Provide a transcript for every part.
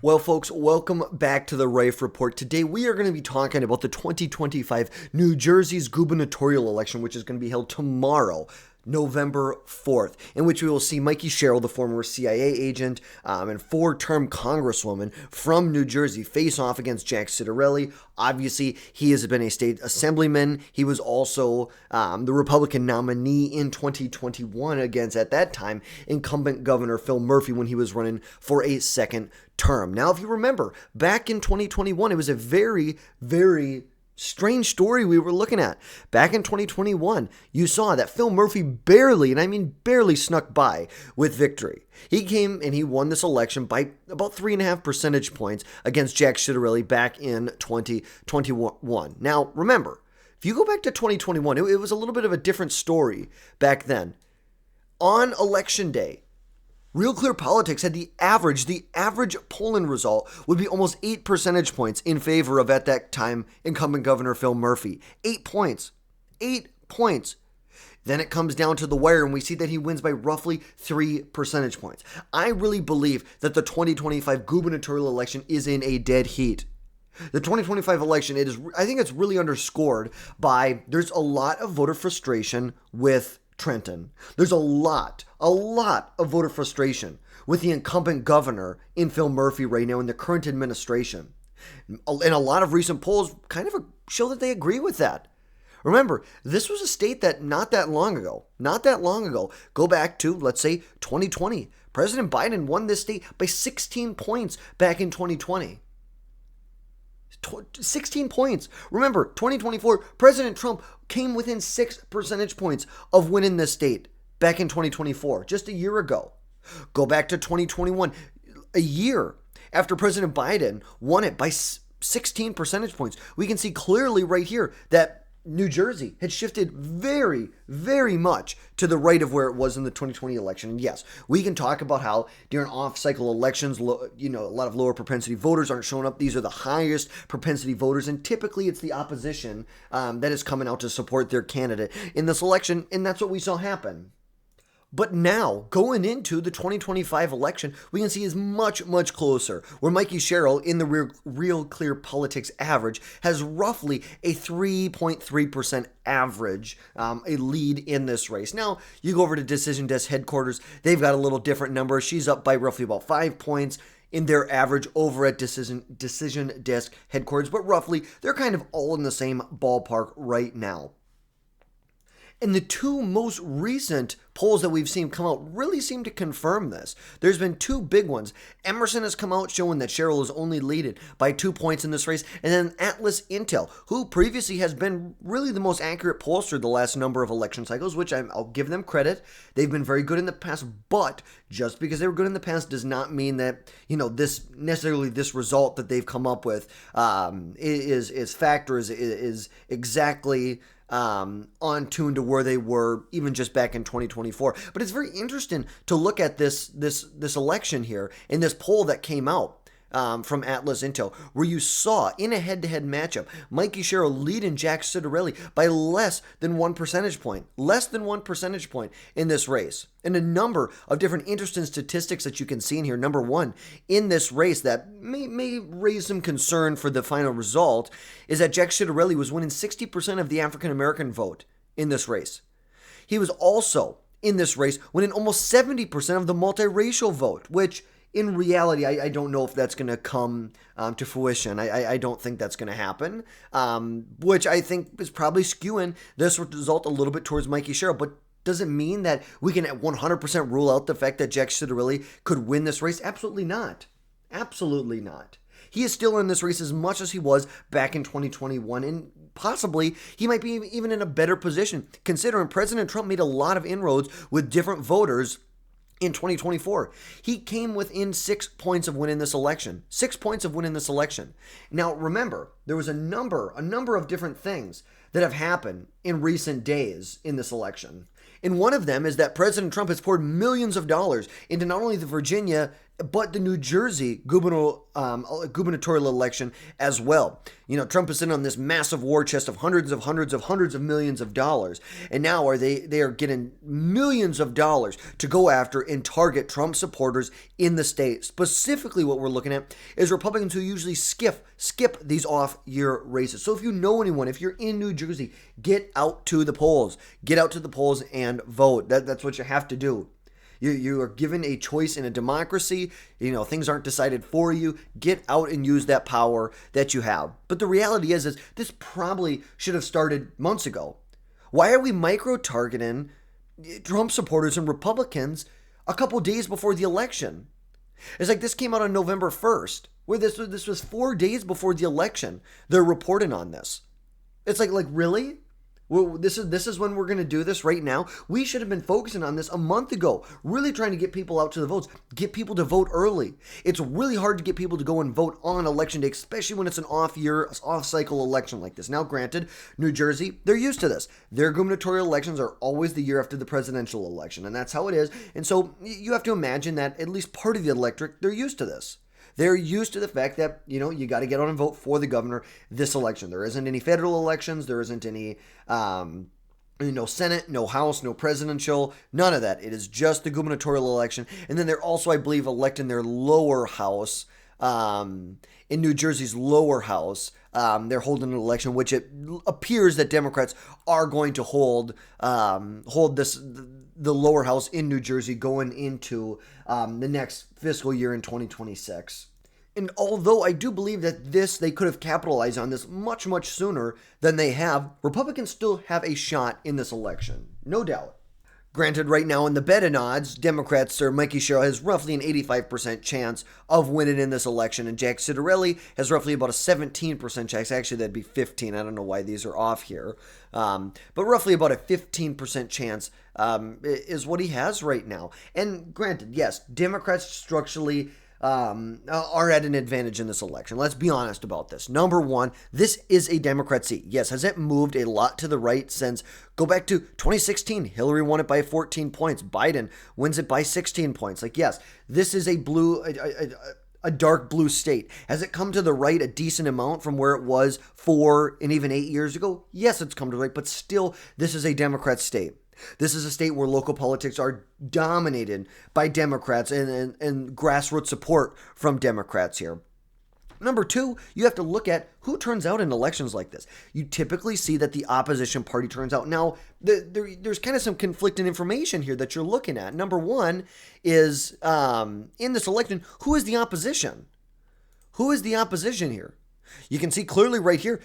Well, folks, welcome back to the Rife Report. Today, we are going to be talking about the 2025 New Jersey's gubernatorial election, which is going to be held tomorrow, November 4th, in which we will see Mikie Sherrill, the former CIA agent and four-term congresswoman from New Jersey, face off against Jack Ciattarelli. Obviously, he has been a state assemblyman. He was also the Republican nominee in 2021 against, at that time, incumbent Governor Phil Murphy when he was running for a second term. Now, if you remember, back in 2021, it was a very, very strange story we were looking at. Back in 2021, you saw that Phil Murphy barely, and I mean barely, snuck by with victory. He came and he won this election by about 3.5 percentage points against Jack Ciattarelli back in 2021. Now, remember, if you go back to 2021, it was a little bit of a different story back then. On election day, Real Clear Politics had the average polling result would be almost 8 percentage points in favor of, at that time, incumbent Governor Phil Murphy. 8 points. 8 points. Then it comes down to the wire, and we see that he wins by roughly 3 percentage points. I really believe that the 2025 gubernatorial election is in a dead heat. The 2025 election, I think it's really underscored by there's a lot of voter frustration with Trenton. There's a lot of voter frustration with the incumbent governor in Phil Murphy right now in the current administration. And a lot of recent polls kind of show that they agree with that. Remember, this was a state that not that long ago, go back to, let's say, 2020. President Biden won this state by 16 points back in 2020. 16 points. Remember, 2024, President Trump came within 6 percentage points of winning this state back in 2024, just a year ago. Go back to 2021, a year after President Biden won it by 16 percentage points. We can see clearly right here that New Jersey had shifted very, very much to the right of where it was in the 2020 election. And yes, we can talk about how during off-cycle elections, a lot of lower propensity voters aren't showing up. These are the highest propensity voters, and typically it's the opposition that is coming out to support their candidate in this election, and that's what we saw happen. But now, going into the 2025 election, we can see is much, much closer, where Mikie Sherrill in the Real Clear Politics average has roughly a 3.3% average, a lead in this race. Now, you go over to Decision Desk headquarters, they've got a little different number. She's up by roughly about 5 points in their average over at Decision Desk headquarters, but roughly, they're kind of all in the same ballpark right now. And the two most recent polls that we've seen come out really seem to confirm this. There's been two big ones. Emerson has come out showing that Sherrill is only leaded by 2 points in this race. And then AtlasIntel, who previously has been really the most accurate pollster the last number of election cycles, which I'll give them credit. They've been very good in the past, but just because they were good in the past does not mean that, this result that they've come up with is exactly on tune to where they were even just back in 2024. But it's very interesting to look at this election here in this poll that came out from AtlasIntel, where you saw in a head-to-head matchup, Mikie Sherrill leading Jack Ciattarelli by less than 1 percentage point in this race. And a number of different interesting statistics that you can see in here. Number one, in this race that may raise some concern for the final result is that Jack Ciattarelli was winning 60% of the African-American vote in this race. He was also, in this race, winning almost 70% of the multiracial vote, which in reality, I don't know if that's going to come to fruition. I don't think that's going to happen, which I think is probably skewing this result a little bit towards Mikie Sherrill. But does it mean that we can 100% rule out the fact that Jack Ciattarelli could win this race? Absolutely not. Absolutely not. He is still in this race as much as he was back in 2021, and possibly he might be even in a better position, considering President Trump made a lot of inroads with different voters in 2024. He came within 6 points of winning this election. 6 points of winning this election. Now, remember, there was a number of different things that have happened in recent days in this election. And one of them is that President Trump has poured millions of dollars into not only the Virginia but the New Jersey gubernatorial election as well. Trump is sitting on this massive war chest of hundreds of millions of dollars, and now they are getting millions of dollars to go after and target Trump supporters in the state. Specifically, what we're looking at is Republicans who usually skip these off-year races. So if you know anyone, if you're in New Jersey, get out to the polls. Get out to the polls and vote. That's what you have to do. You are given a choice in a democracy. Things aren't decided for you. Get out and use that power that you have. But the reality is this probably should have started months ago. Why are we micro-targeting Trump supporters and Republicans a couple days before the election? It's like this came out on November 1st, where this was 4 days before the election. They're reporting on this. It's like really? Well, this is when we're going to do this right now. We should have been focusing on this a month ago, really trying to get people out to the votes, get people to vote early. It's really hard to get people to go and vote on election day, especially when it's an off-cycle election like this. Now, granted, New Jersey, they're used to this. Their gubernatorial elections are always the year after the presidential election, and that's how it is. And so you have to imagine that at least part of the electorate, they're used to this. They're used to the fact that, you got to get out and vote for the governor this election. There isn't any federal elections. There isn't any, no Senate, no House, no presidential, none of that. It is just the gubernatorial election. And then they're also, I believe, electing their lower house, in New Jersey's lower house. They're holding an election, which it appears that Democrats are going to hold the lower house in New Jersey going into the next fiscal year in 2026. And although I do believe that they could have capitalized on this much, much sooner than they have, Republicans still have a shot in this election, no doubt. Granted, right now in the betting odds, Democrats, Sir Mikie Sherrill has roughly an 85% chance of winning in this election, and Jack Ciattarelli has roughly about a 17% chance. Actually, that'd be 15. I don't know why these are off here. But roughly about a 15% chance is what he has right now. And granted, yes, Democrats structurally are at an advantage in this election. Let's be honest about this. Number one, this is a Democrat seat. Yes, has it moved a lot to the right since, go back to 2016, Hillary won it by 14 points. Biden wins it by 16 points. Yes, this is a dark blue state. Has it come to the right a decent amount from where it was 4 and even 8 years ago? Yes, it's come to the right, but still, this is a Democrat state. This is a state where local politics are dominated by Democrats and grassroots support from Democrats here. Number two, you have to look at who turns out in elections like this. You typically see that the opposition party turns out. Now, there's kind of some conflicting information here that you're looking at. Number one is, in this election, who is the opposition? Who is the opposition here? You can see clearly right here,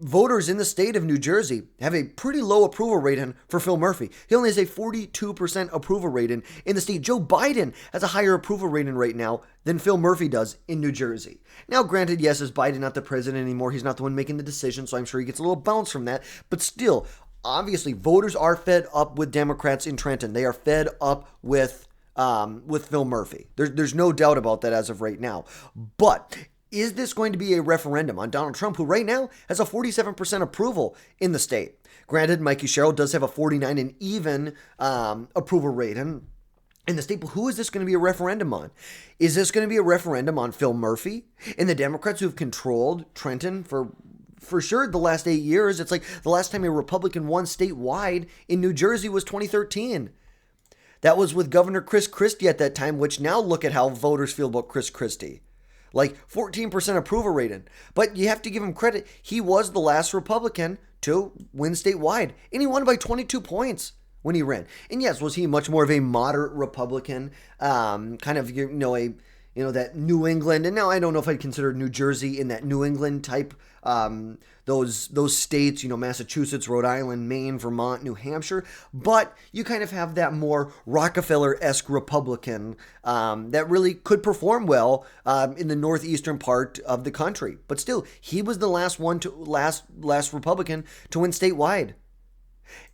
voters in the state of New Jersey have a pretty low approval rating for Phil Murphy. He only has a 42% approval rating in the state. Joe Biden has a higher approval rating right now than Phil Murphy does in New Jersey. Now, granted, yes, is Biden not the president anymore? He's not the one making the decision, so I'm sure he gets a little bounce from that. But still, obviously, voters are fed up with Democrats in Trenton. They are fed up with Phil Murphy. There's no doubt about that as of right now. But is this going to be a referendum on Donald Trump, who right now has a 47% approval in the state? Granted, Mikie Sherrill does have a 49 and even approval rating in the state, but who is this going to be a referendum on? Is this going to be a referendum on Phil Murphy and the Democrats who've controlled Trenton for sure the last 8 years? It's like the last time a Republican won statewide in New Jersey was 2013. That was with Governor Chris Christie at that time, which now look at how voters feel about Chris Christie. 14% approval rating. But you have to give him credit. He was the last Republican to win statewide. And he won by 22 points when he ran. And yes, was he much more of a moderate Republican? That New England. And now I don't know if I'd consider New Jersey in that New England type. Those states, Massachusetts, Rhode Island, Maine, Vermont, New Hampshire, but you kind of have that more Rockefeller-esque Republican that really could perform well in the northeastern part of the country. But still, he was the last Republican to win statewide.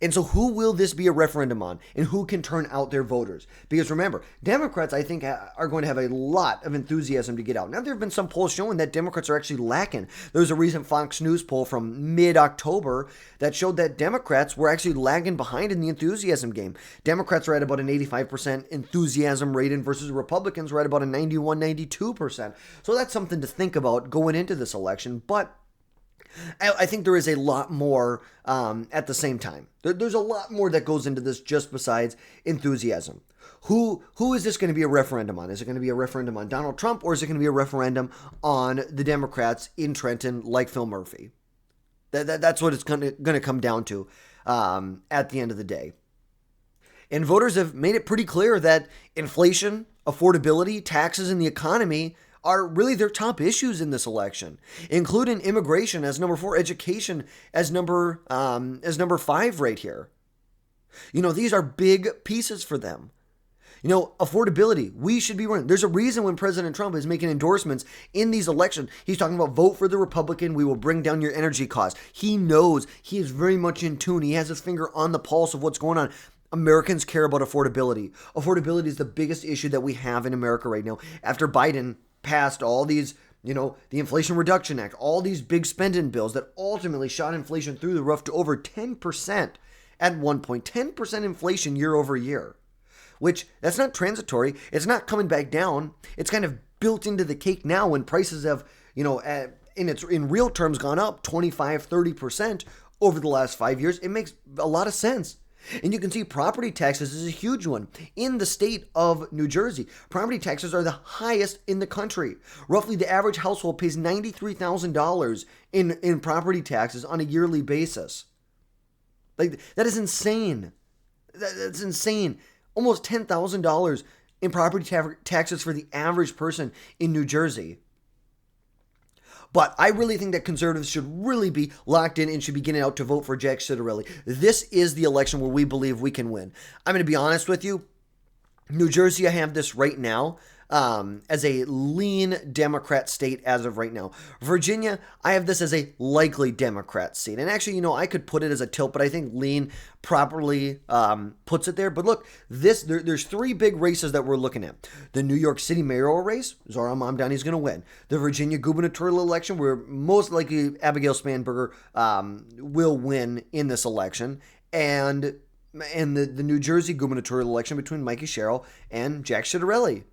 And so who will this be a referendum on, and who can turn out their voters? Because remember, Democrats, I think, are going to have a lot of enthusiasm to get out. Now, there have been some polls showing that Democrats are actually lacking. There was a recent Fox News poll from mid-October that showed that Democrats were actually lagging behind in the enthusiasm game. Democrats are at about an 85% enthusiasm rating versus Republicans were at about a 91, 92%. So that's something to think about going into this election. But I think there is a lot more at the same time. There's a lot more that goes into this just besides enthusiasm. Who is this going to be a referendum on? Is it going to be a referendum on Donald Trump, or is it going to be a referendum on the Democrats in Trenton like Phil Murphy? That's what it's going to come down to at the end of the day. And voters have made it pretty clear that inflation, affordability, taxes, and the economy are really their top issues in this election, including immigration as number 4, education as number 5 right here. These are big pieces for them. Affordability, we should be running. There's a reason when President Trump is making endorsements in these elections, he's talking about vote for the Republican, we will bring down your energy costs. He knows, he is very much in tune. He has his finger on the pulse of what's going on. Americans care about affordability. Affordability is the biggest issue that we have in America right now. After Biden passed all these, the Inflation Reduction Act, all these big spending bills that ultimately shot inflation through the roof to over 10% at one point, 10% inflation year over year, which that's not transitory. It's not coming back down. It's kind of built into the cake now when prices have, in real terms gone up 25, 30% over the last 5 years. It makes a lot of sense. And you can see property taxes is a huge one. In the state of New Jersey, property taxes are the highest in the country. Roughly the average household pays $93,000 in property taxes on a yearly basis. Like, that is insane. That's insane. Almost $10,000 in property taxes for the average person in New Jersey. But I really think that conservatives should really be locked in and should be getting out to vote for Jack Ciattarelli. This is the election where we believe we can win. I'm going to be honest with you. New Jersey, I have this right now as a lean Democrat state as of right now. Virginia, I have this as a likely Democrat state. And actually, I could put it as a tilt, but I think lean properly puts it there. But look, there's 3 big races that we're looking at. The New York City mayoral race, Zora Mamdani's going to win. The Virginia gubernatorial election, where most likely Abigail Spanberger will win in this election. And the New Jersey gubernatorial election between Mikie Sherrill and Jack Ciattarelli.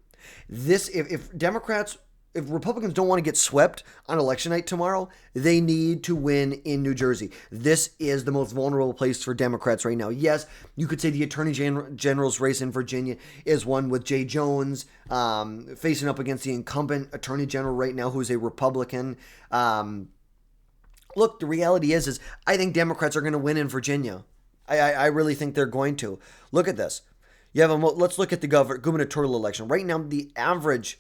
If Republicans don't want to get swept on election night tomorrow, they need to win in New Jersey. This is the most vulnerable place for Democrats right now. Yes, you could say the Attorney General's race in Virginia is one with Jay Jones facing up against the incumbent Attorney General right now, who's a Republican. Look, the reality is I think Democrats are going to win in Virginia. I really think they're going to. Look at this. Let's look at the gubernatorial election. Right now, the average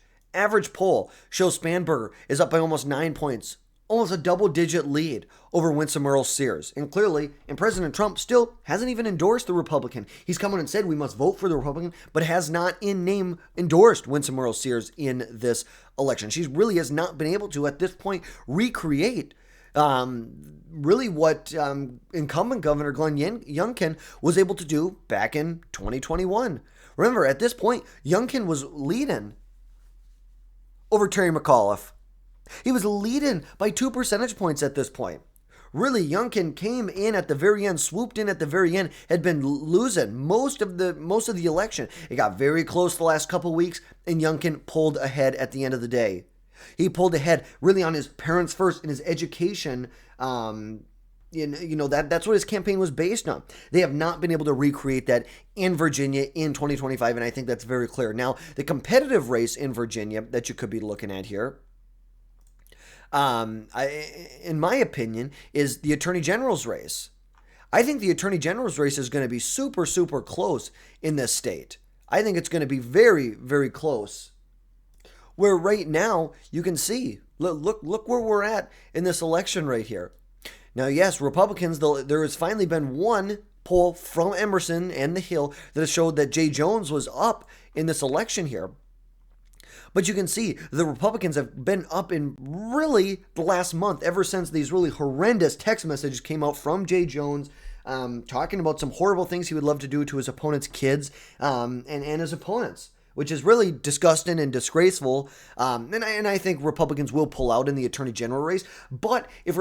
poll shows Spanberger is up by almost 9 points, almost a double-digit lead over Winsome Earl-Sears. And clearly, President Trump still hasn't even endorsed the Republican. He's come on and said we must vote for the Republican, but has not in name endorsed Winsome Earl-Sears in this election. She really has not been able to, at this point, recreate really what incumbent Governor Glenn Youngkin was able to do back in 2021. Remember, at this point, Youngkin was leading over Terry McAuliffe. He was leading by 2 percentage points at this point. Really, Youngkin came in at the very end, swooped in at the very end, had been losing most of the election. It got very close the last couple weeks, and Youngkin pulled ahead at the end of the day. He pulled ahead really on his parents first and his education. That's what his campaign was based on. They have not been able to recreate that in Virginia in 2025, and I think that's very clear. Now, the competitive race in Virginia that you could be looking at here, in my opinion, is the Attorney General's race. I think the Attorney General's race is going to be super, super close in this state. I think it's going to be very, very close. Where right now, you can see, look where we're at in this election right here. Now, yes, Republicans, there has finally been one poll from Emerson and the Hill that has showed that Jay Jones was up in this election here. But you can see the Republicans have been up in really the last month, ever since these really horrendous text messages came out from Jay Jones talking about some horrible things he would love to do to his opponent's kids and his opponents, which is really disgusting and disgraceful. And I think Republicans will pull out in the attorney general race. But if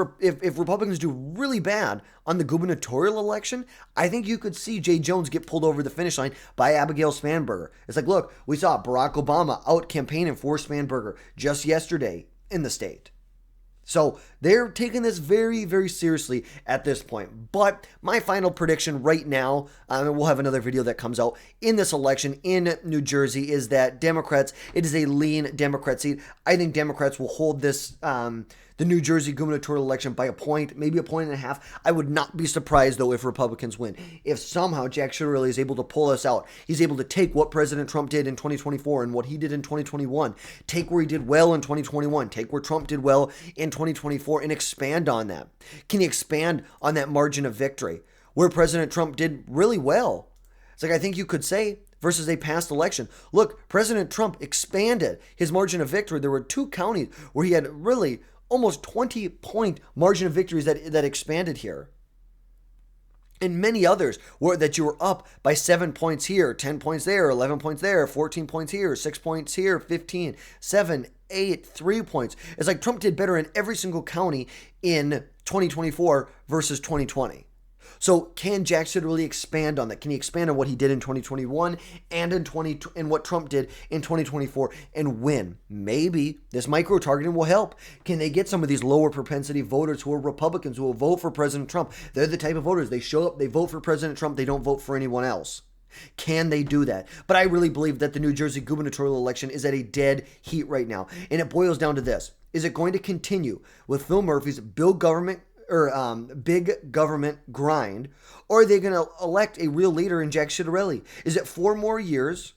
Republicans do really bad on the gubernatorial election, I think you could see Jay Jones get pulled over the finish line by Abigail Spanberger. It's like, look, we saw Barack Obama out campaigning for Spanberger just yesterday in the state. So they're taking this very, very seriously at this point. But my final prediction right now, and we'll have another video that comes out in this election in New Jersey, is that Democrats, it is a lean Democrat seat. I think Democrats will hold this, the New Jersey gubernatorial election by a point, maybe a point and a half. I would not be surprised, though, if Republicans win. If somehow Jack Ciattarelli is able to pull us out, he's able to take what President Trump did in 2024 and what he did in 2021, take where he did well in 2021, take where Trump did well in 2024, and expand on that. Can he expand on that margin of victory where President Trump did really well? It's like, I think you could say, versus a past election, look, President Trump expanded his margin of victory. There were 2 counties where he had really almost 20-point margin of victories that expanded here. And many others were that you were up by 7 points here, 10 points there, 11 points there, 14 points here, 6 points here, 15, 7, 8, 3 points. It's like Trump did better in every single county in 2024 versus 2020. So can Jack Ciattarelli expand on that? Can he expand on what he did in 2021 and in what Trump did in 2024 and win? Maybe this micro-targeting will help. Can they get some of these lower propensity voters who are Republicans who will vote for President Trump? They're the type of voters. They show up, they vote for President Trump, they don't vote for anyone else. Can they do that? But I really believe that the New Jersey gubernatorial election is at a dead heat right now. And it boils down to this. Is it going to continue with Phil Murphy's big government grind, or are they going to elect a real leader in Jack Ciattarelli? Is it 4 more years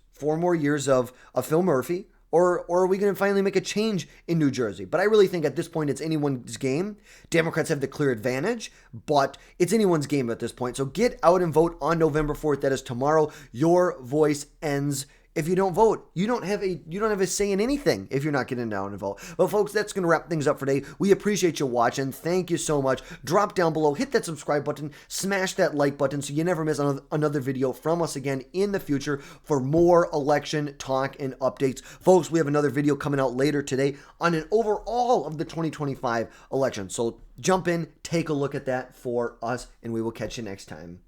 of Phil Murphy, or are we going to finally make a change in New Jersey? But I really think at this point it's anyone's game. Democrats have the clear advantage, but it's anyone's game at this point. So get out and vote on November 4th. That is tomorrow. Your voice ends. If you don't vote, you don't have a say in anything if you're not getting down and vote. But folks, that's going to wrap things up for today. We appreciate you watching. Thank you so much. Drop down below, hit that subscribe button, smash that like button so you never miss another video from us again in the future for more election talk and updates. Folks, we have another video coming out later today on an overall of the 2025 election. So jump in, take a look at that for us, and we will catch you next time.